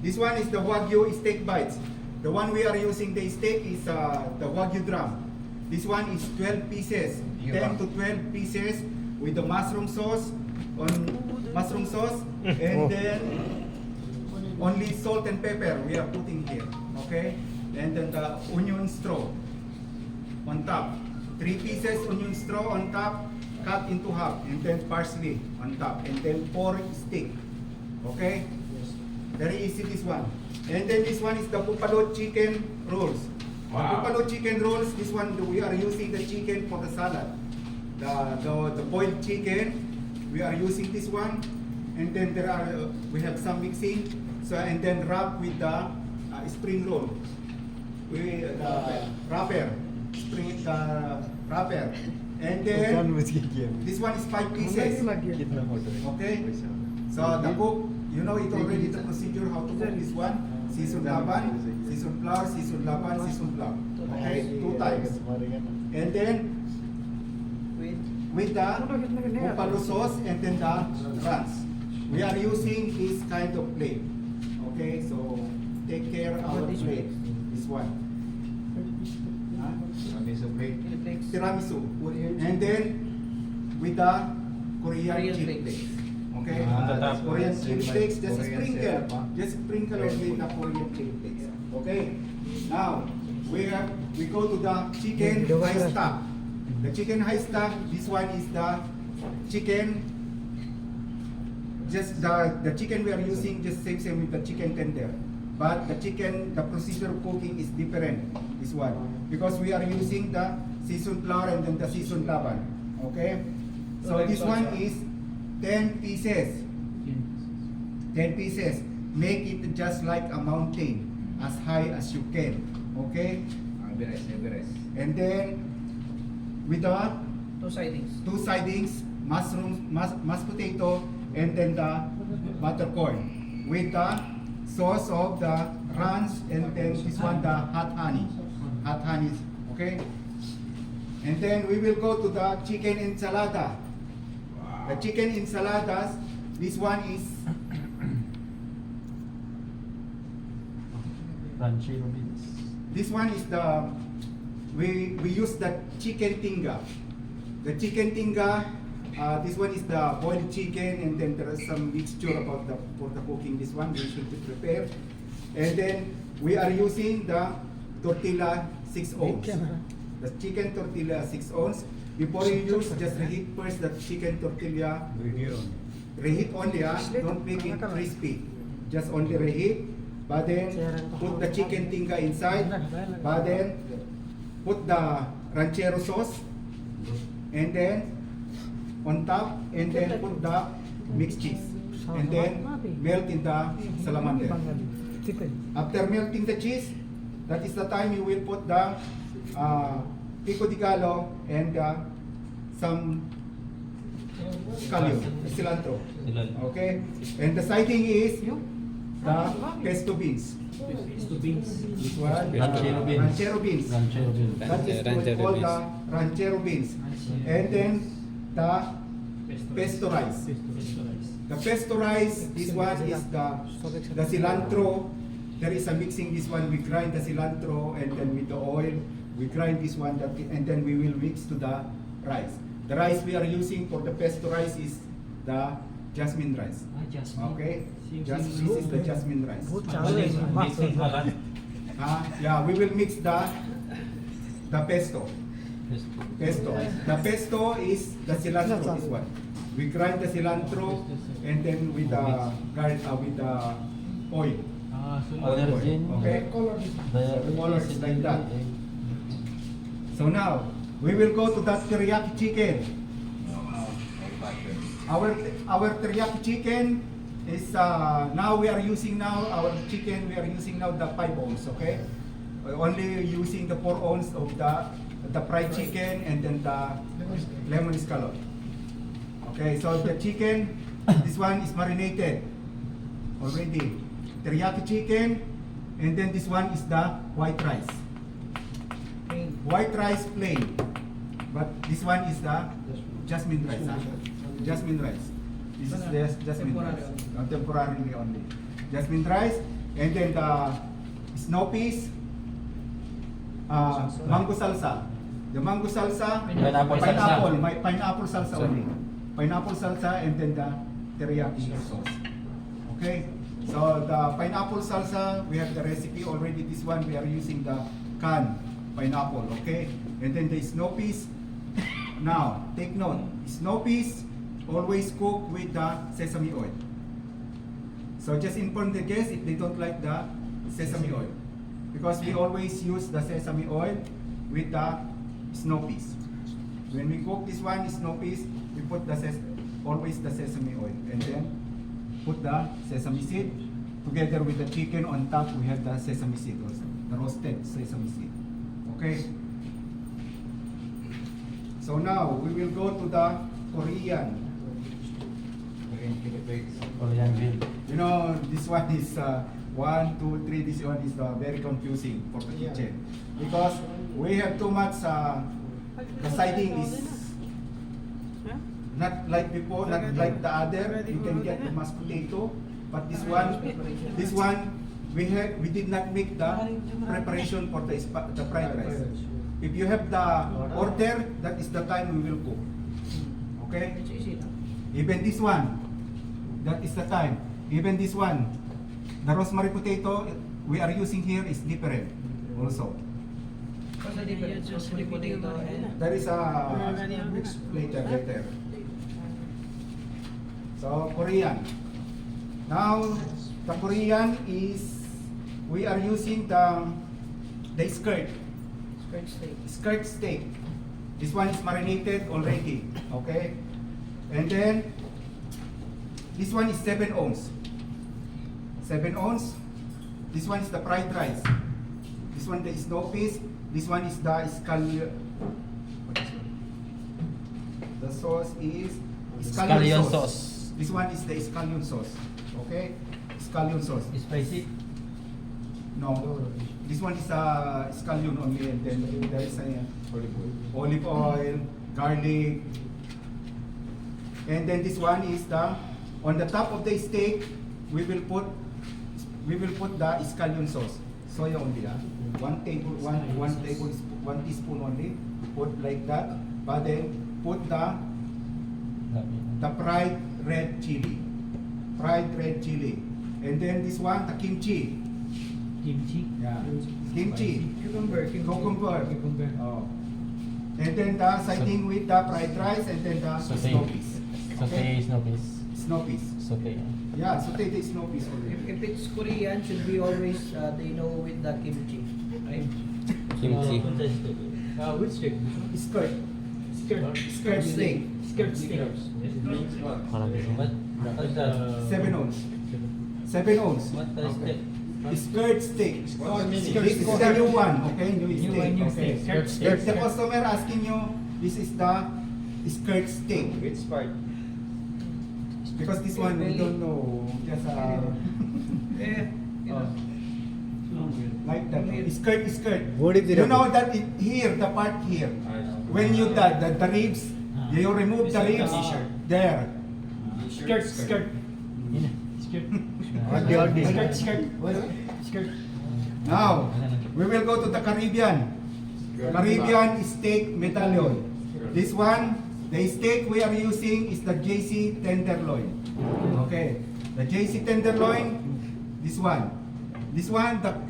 This one is the Wagyu steak bites. The one we are using the steak is the Wagyu drum. This one is 12 pieces, 10 to 12 pieces with the mushroom sauce, and then only salt and pepper we are putting here, okay? And then the onion straw on top. 3 pieces onion straw on top, cut into half, and then parsley on top, and then pork stick, okay? Very easy this one. And then this one is the buffalo chicken rolls. The buffalo chicken rolls, this one we are using the chicken for the salad. The boiled chicken, we are using this one. And then there are, we have some mixing. So, and then wrap with the spring roll. The wrapper, wrapper. And then, this one is 5 pieces. Okay? So the cook, you know it already, the procedure how to cook this one. Season laban, season flour, season laban, season flour. Okay, 2 times. And then with the buffalo sauce and then the runs. We are using this kind of plate. Okay, so take care of our plate. This one. Tiramisu. And then with the Korean chili flakes. Okay, Korean chili flakes, just sprinkle only the Korean chili flakes. Okay, now we go to the chicken high stock. The chicken high stock, this one is the chicken, just the chicken we are using just same with the chicken tender. But the chicken, the procedure of cooking is different, this one. Because we are using the seasoned flour and then the seasoned laban. Okay? So this one is 10 pieces. 10 pieces. Make it just like a mountain, as high as you can. Okay? And then with the 2 sidings. 2 sidings, mushroom, mashed potato, and then the butter corn with the sauce of the ranch, and then this one the hot honey. Hot honey, okay? And then we will go to the chicken ensalada. The chicken ensaladas, this one is Ranchero beans. this one is the we use the chicken tinga. The chicken tinga, this one is the boiled chicken, and then there is some mixture about for the cooking. This one we should prepare, and then we are using the tortilla 6 ounce. The chicken tortilla 6 ounce. Before you use, just reheat first the chicken tortilla. Reheat only, don't make it crispy. Just only reheat. But then put the chicken tinga inside. But then put the ranchero sauce, and then on top, and then put the mixed cheese, and then melt in the salamander. After melting the cheese, that is the time you will put the pico de gallo and some scallion, cilantro. Okay, and the siding is the pesto beans. This one, Ranchero beans. ranchero beans. Ranchero beans. That is what we call the ranchero beans. And then the pesto rice. The pesto rice, this one is the cilantro. There is a mixing this one. We grind the cilantro, and then with the oil, we grind this one, and then we will mix to the rice. The rice we are using for the pesto rice is the jasmine rice. Okay? This is the jasmine rice. Yeah, we will mix the pesto. Pesto. The pesto is the cilantro, this one. We grind the cilantro, and then with the oil. Allergen. Okay? The color is like that. So now, we will go to that teriyaki chicken. Our teriyaki chicken is now we are using our chicken. We are using now the 5 ounce. Okay, we're only using the 4 ounce of the fried chicken, and then the lemon scallop. Okay, so the chicken, this one is marinated already. Teriyaki chicken, and then this one is the white rice. White rice plain, but this one is the jasmine rice. Jasmine rice. This is the jasmine rice. Temporarily only. Jasmine rice, And then the snow peas, mango salsa. The mango salsa, Pineapple pineapple salsa only. Pineapple salsa and then the teriyaki sauce. Okay? So the pineapple salsa, we have the recipe already. This one we are using the canned pineapple, okay? And then the snow peas. Now, take note, snow peas always cook with the sesame oil. So just inform the guests if they don't like the sesame oil. Because we always use the sesame oil with the snow peas. When we cook this one, snow peas, we put always the sesame oil. And then put the sesame seed. Together with the chicken on top, we have the sesame seed also. The roasted sesame seed. Okay? So now, we will go to the Korean. Korean grill. You know, this one is 1, 2, 3. This one is very confusing for the kitchen because we have too much. The siding is not like before, not like the other. You can get the mashed potato, but this one we did not make the preparation for the fried rice. If you have the order, that is the time we will cook. Okay? Even this one, that is the time. Even this one, the rosemary potato we are using here is different also. What's the difference? Rosemary potato and There is a later. So Korean. Now the Korean is we are using the skirt skirt steak. steak. This one is marinated already. Okay, and then this one is 7 ounce. 7 ounce. This one is the fried rice. This one the snow peas. This one is the scallion. The sauce is Scallion sauce. This one is the scallion sauce. Okay, scallion sauce. Spicy. No, this one is scallion only, and then there is olive oil, garlic, and then this one is the on the top of the steak. We will put the scallion sauce, soya only. 1 teaspoon only. Put like that, but then put the fried red chili, and then this one the kimchi. Yeah, kimchi. Cucumber. Oh. And then the siding with the fried rice, and then the Saute. snow peas. Saute snow peas. Snow peas. Saute. Yeah, saute the snow peas If already. it's Korean, should be always they know with the kimchi, right? Kimchi. Which steak? Skirt. Skirt steak. Skirt steak. Parang What? What's that? 7 ounce. 7 ounce. What the Okay. steak? Skirt steak. Oh, This is the new one, okay? New steak. Okay. Skirt If the customer asking you, this is the skirt steak. Which part? Because this one we don't know. Just like that. Skirt. What is it You know about? that here, the part here. When you the ribs, you remove the ribs. There. Skirt. Skirt. Skirt. Now, we will go to the Caribbean. Caribbean steak medallion. This one, the steak we are using is the JC tenderloin. Okay, the JC tenderloin. This one,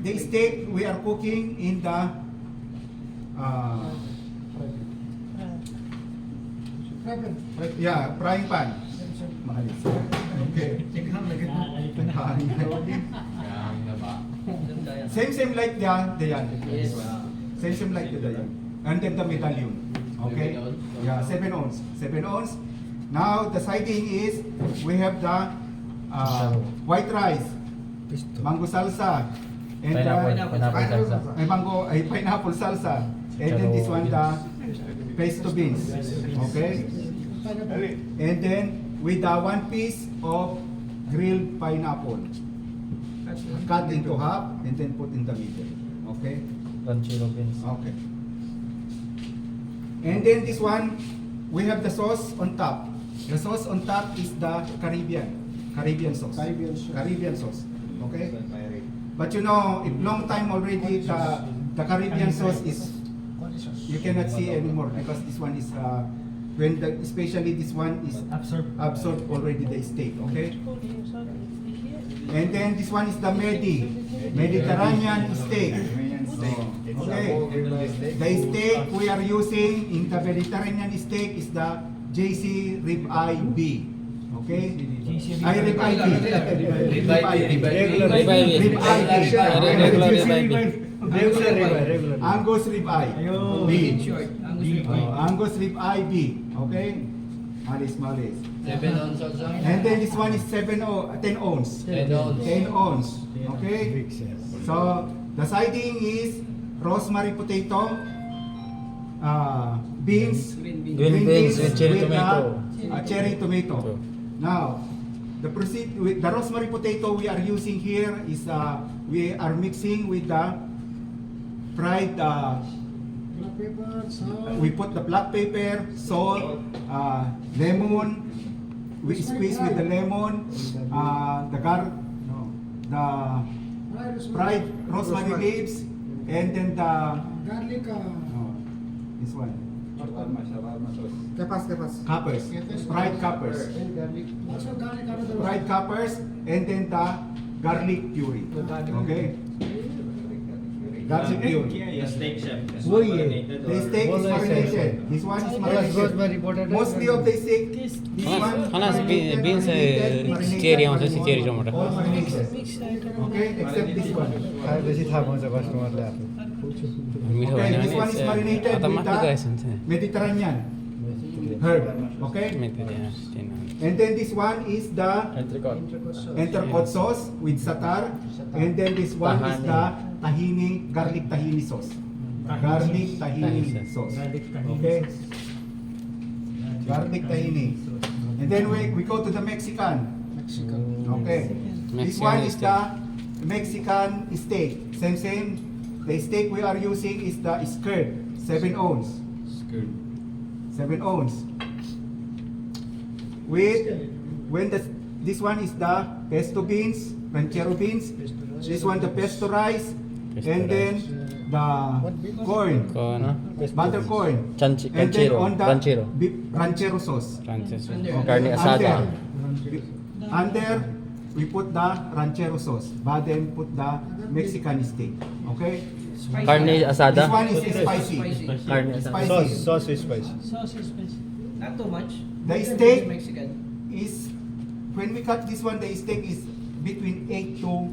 the steak we are cooking in the frying pan. Okay. Same like the yan. Yes. Same like the yan. And then the medallion. Okay? Yeah, 7 ounce. 7 ounce. Now the siding is we have the white rice, mango salsa, and pineapple salsa, and then this one the pesto beans. Okay? And then with the 1 piece of grilled pineapple, cut into half and then put in the middle. Okay? Ranchero beans. Okay. And then this one, we have the sauce on top. The sauce on top is the Caribbean sauce. Caribbean sauce. Okay? But you know, if long time already the Caribbean sauce is you cannot see anymore because this one is when the especially this one is absorbed already the steak. Okay? And then this one is the Mediterranean steak. Okay. The steak we are using in the Mediterranean steak is the JC Ribeye B. Okay? Ay, Ribeye B. Angus Ribeye B. Angus Ribeye B. Okay? Malis. 7 ounces also. And then this one is 10 ounce. 10 ounce. 10 ounce. Okay? So, the siding is rosemary potato, beans, Green beans. Green beans with cherry with tomato. Cherry tomato. Now, the proceed with the rosemary potato we are using here is we are mixing with the fried we put the black pepper, salt, lemon. We squeeze with the lemon, the fried rosemary leaves, and then the Garlic, this one Capas. capers, fried capers, Also garlic, another fried capers, and then the garlic puree. Okay, garlic puree. The steak chef. The steak is marinated. This one is marinated. Mostly of the steak, this one Hanas marinated, beans marinated, cherry आउँछ marinated, cherry tomato. all marinated. Okay, except this one. मिठो Okay, होइन this one is marinated भने with माथि गएछ नि the Mediterranean herb. Okay, and then this one is the entrecote sauce with satar, and then this one is the tahini, garlic tahini sauce. Garlic tahini sauce. Okay, garlic tahini. And then we go to the Mexican. Okay, this one is the Mexican steak. Same. The steak we are using is the skirt, 7 ounce. 7 ounce. This one is the pesto beans, ranchero beans. This one the pesto rice, and then the corn, butter corn, and then on the ranchero sauce. Carne asada. Under we put the ranchero sauce, but then put the Mexican steak. Okay. Carne asada. This one is spicy. Carne asada. Spicy. Sauce is spicy. Not too much. The steak Mexican. is when we cut this one, the steak is between 8 to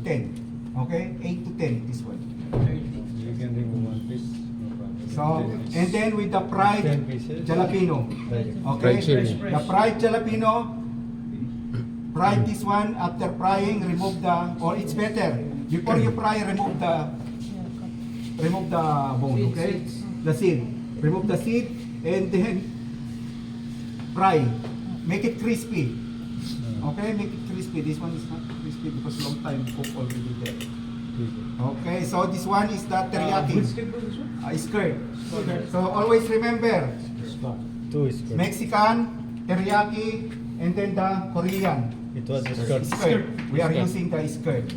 10. Okay, 8 to 10. This one. 30. You can remove one piece. So, and then with the fried 10 pieces. jalapeno. Okay, Fried chili. the fried jalapeno. Fry this one. After frying, remove or it's better before you fry, remove the bone. Okay, Seeds. the seed. Remove the seed and then fry. Make it crispy. Okay, make it crispy. This one is not crispy because long time cook already there. Okay, so this one is the teriyaki. Skirt. So always remember Two is good. Mexican, teriyaki, and then the Korean. It was a skirt. Skirt. We are using the skirt.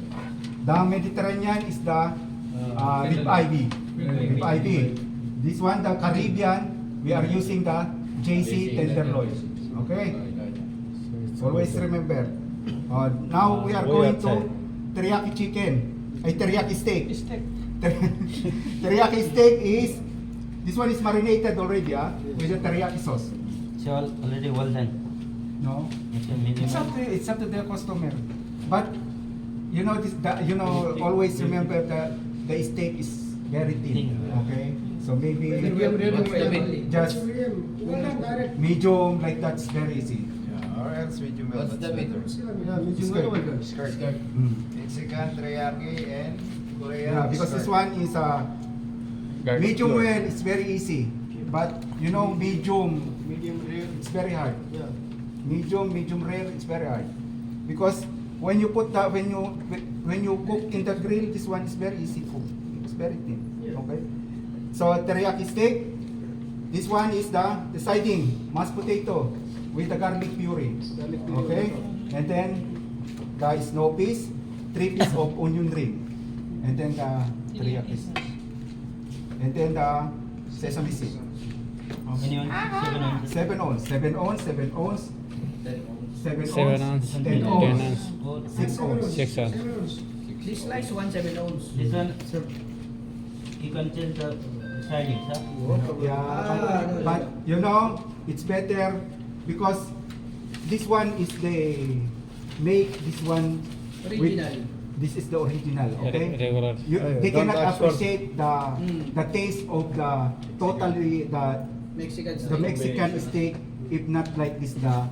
The Mediterranean is the ribeye B. This one, the Caribbean, we are using the JC tenderloin. Okay? Always remember. Now we are going to teriyaki chicken. Teriyaki steak. Teriyaki steak is, this one is marinated already with the teriyaki sauce. So already well done. No? It's a medium. It's up to the customer. But you know always remember that the steak is very thin. Okay? So maybe just medium like that's very easy. Or else medium well. What's the medium? Skirt. Mm. Mexican, teriyaki, and Korean. Yeah, because this one is medium well, it's very easy. But you know medium rare, it's very hard. Medium rare, it's very hard. Because when you put that, when you cook in the grill, this one is very easy cook. It's very thin. Okay. So teriyaki steak. This one is the siding, mashed potato with the garlic puree. Okay. And then the snow peas. 3 pieces of onion ring, and then the teriyaki, and then the sesame seed. How many ounces? 7 ounces. 7 ounce, 7 ounce, 7 ounce, 7 ounce, 10 10 ounce, ounce. 6 ounce. 6 ounce. 7 ounce. This slice 1/7 ounce. This one, sir, you can change the sidings, huh? Yeah, but you know, it's better because this one is they make this one with, Original. this is the original, okay? Regular. They Don't cannot ask for- appreciate the taste of the totally Mexican the style. Mexican steak if not like this the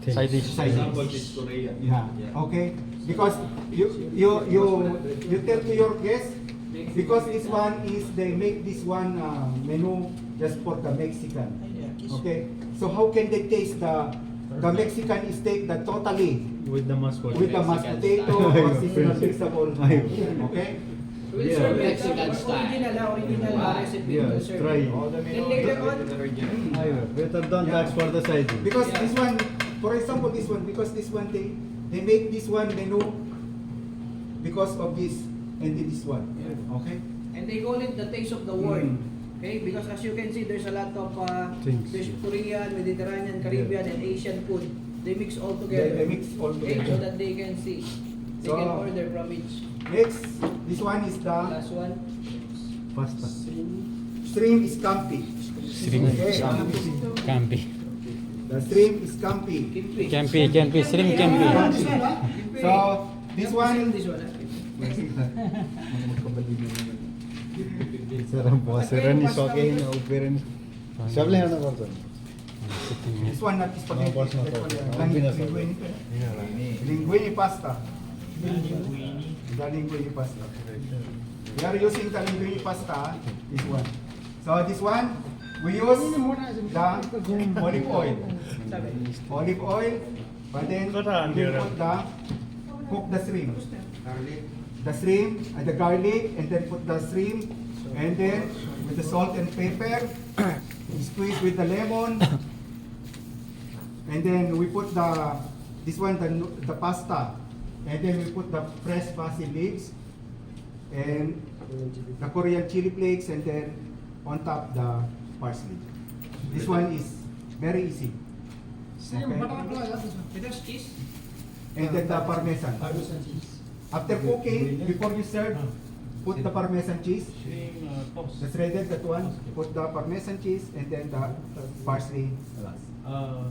Side dish. side dish. Yeah, okay. Because you tell to your guests because this one is they make this one menu just for the Mexican. Okay, so how can they taste the Mexican steak that totally With the mashed with the mashed potato or seasonal vegetable? Okay. We'll Yeah. serve it. Mexican style. Original recipe. Yeah, We'll serve try. it. All the Then menu later is on, original. Better don't Yeah. ask for the side. Because Yeah. this one, for example, this one, because this one they make this one menu because of this and then this one. Okay. and they call it the taste of the world. Mm. Okay, because as you can see, there's a lot of Things. there's Korean, Mediterranean, Caribbean, and Asian food. They mix all together. They mix all Okay, together. so that they can see. They So- can order from each. Next, this one is the Last one. Pasta. shrimp scampi. Shrimp. Okay. Campi. The shrimp scampi. Kimpi. Campi, campi, shrimp campi. This one, ha? Kimpi. So this one, This one. Sarang puasa ni soke na upera ni. Sable na korton. this one not spaghetti. Mga boss na to. Ang binasa. Linguine pasta. The linguine pasta. We are using the linguine pasta. This one. So this one we use the olive oil. Olive oil, but then we will put the cook the shrimp. The shrimp and the garlic, and then put the shrimp, and then with the salt and pepper, squeeze with the lemon, and then we put this one the pasta, and then we put the fresh basil leaves, and the Korean chili flakes, and then on top the parsley. This one is very easy. Same Okay. butterfly, ha, this one. It has cheese. And then the parmesan. After cooking, before you serve, put the parmesan cheese. The shredded, that one. Put the parmesan cheese and then the parsley.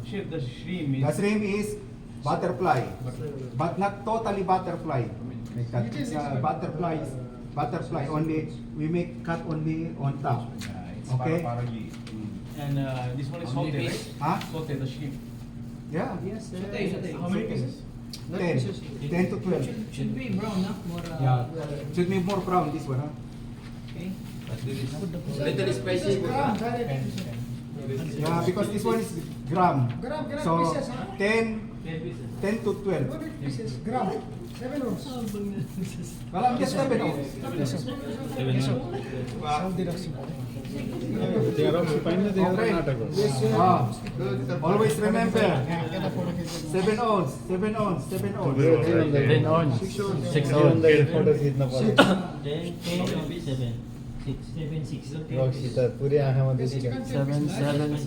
Chef, the shrimp The shrimp is butterfly, but not totally butterfly. Like that. It's, butterfly only. We make cut only on top. Okay? And this one is salted, right? Huh? Salted, the shrimp. Yeah. Saute. How many pieces? 10. 10 to 12. Should be brown, no? More. Yeah. Should be more brown this one, huh? Okay. Little spicy. Gram, direct. Yeah, because this one is gram. Gram, So pieces, huh? 10 10 pieces. 10 to 12. 2 pieces. Gram. 7 ounce. Well, I'm just 7 ounce. Ah, always remember 7 ounce, 7 ounce, 7 ounce. 10 ounce. 6 ounce. 10, 7, 6. 7, 6. पुरी आँखामा बेसी Seven, seven, seven.